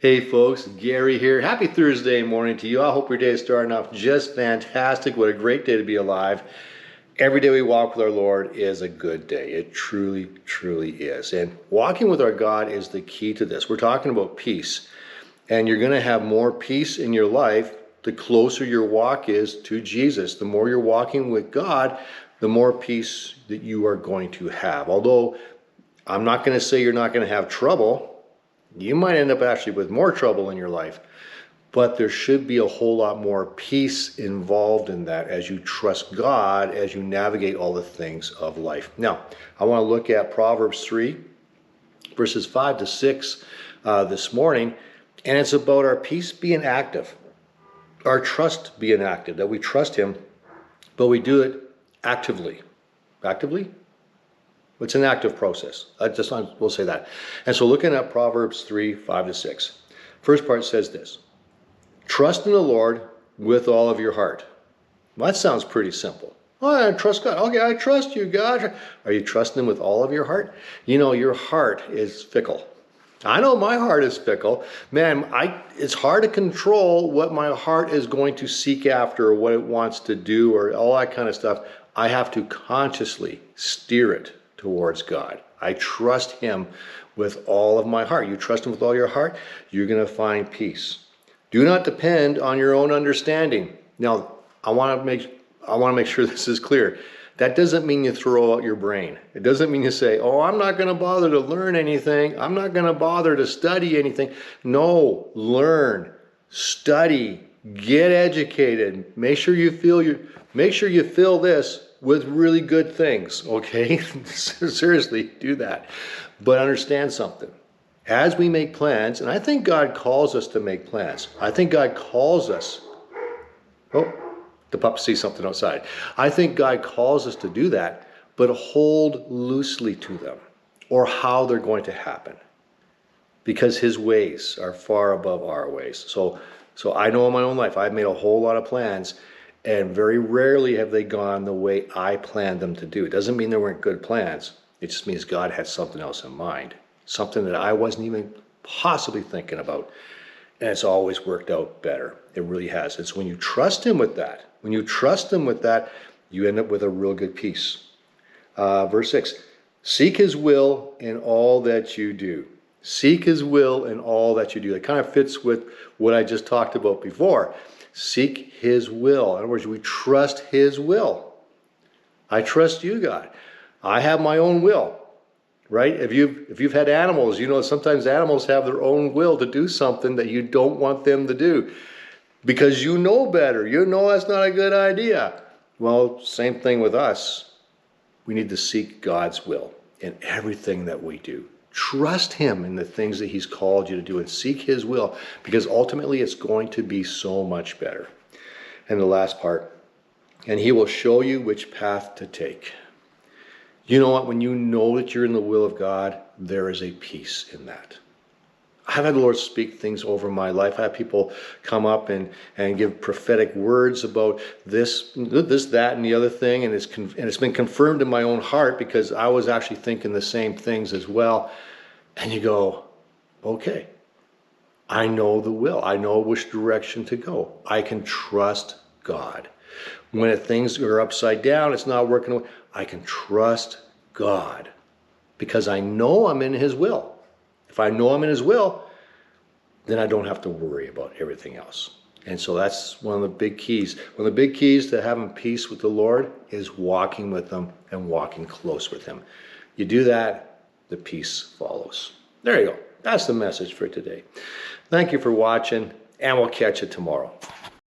Hey folks, Gary here. Happy Thursday morning to you. I hope your day is starting off just fantastic. What a great day to be alive. Every day we walk with our Lord is a good day. It truly, truly is. And walking with our God is the key to this. We're talking about peace. And you're going to have more peace in your life the closer your walk is to Jesus. The more you're walking with God, the more peace that you are going to have. Although I'm not going to say you're not going to have trouble. You might end up actually with more trouble in your life, but there should be a whole lot more peace involved in that as you trust God, as you navigate all the things of life. Now, I want to look at Proverbs 3, verses 5 to 6 this morning, and it's about our peace being active, our trust being active, that we trust Him, but we do it actively. Actively? It's an active process. We'll say that. And so looking at Proverbs 3, 5 to 6. First part says this: trust in the Lord with all of your heart. Well, that sounds pretty simple. Oh, I trust God. Okay, I trust you, God. Are you trusting Him with all of your heart? You know, your heart is fickle. I know my heart is fickle. Man, it's hard to control what my heart is going to seek after or what it wants to do or all that kind of stuff. I have to consciously steer it towards God. I trust Him with all of my heart. You trust Him with all your heart, you're going to find peace. Do not depend on your own understanding. Now, I want to make sure this is clear. That doesn't mean you throw out your brain. It doesn't mean you say, "Oh, I'm not going to bother to learn anything. I'm not going to bother to study anything." No, learn, study, get educated. Make sure you fill this with really good things, okay? Seriously, do that. But understand something. As we make plans, and I think God calls us to make plans. I think God calls us. Oh, the pups see something outside. I think God calls us to do that, but hold loosely to them or how they're going to happen, because His ways are far above our ways. So I know in my own life, I've made a whole lot of plans, and very rarely have they gone the way I planned them to do. It doesn't mean there weren't good plans. It just means God had something else in mind, something that I wasn't even possibly thinking about. And it's always worked out better. It really has. It's when you trust Him with that, you end up with a real good peace. Verse 6, seek His will in all that you do. Seek His will in all that you do. It kind of fits with what I just talked about before. Seek His will. In other words, we trust His will. I trust you, God. I have my own will, right? If you've had animals, you know sometimes animals have their own will to do something that you don't want them to do because you know better. You know that's not a good idea. Well, same thing with us. We need to seek God's will in everything that we do. Trust Him in the things that He's called you to do and seek His will, because ultimately it's going to be so much better. And the last part, and He will show you which path to take. You know what? When you know that you're in the will of God, there is a peace in that. I've had the Lord speak things over my life. I have people come up and give prophetic words about this, that, and the other thing, and it's been confirmed in my own heart because I was actually thinking the same things as well. And you go, okay, I know the will. I know which direction to go. I can trust God. When things are upside down, it's not working, I can trust God because I know I'm in His will. If I know I'm in His will, then I don't have to worry about everything else. And so that's one of the big keys. One of the big keys to having peace with the Lord is walking with Him and walking close with Him. You do that, the peace follows. There you go. That's the message for today. Thank you for watching, and we'll catch you tomorrow.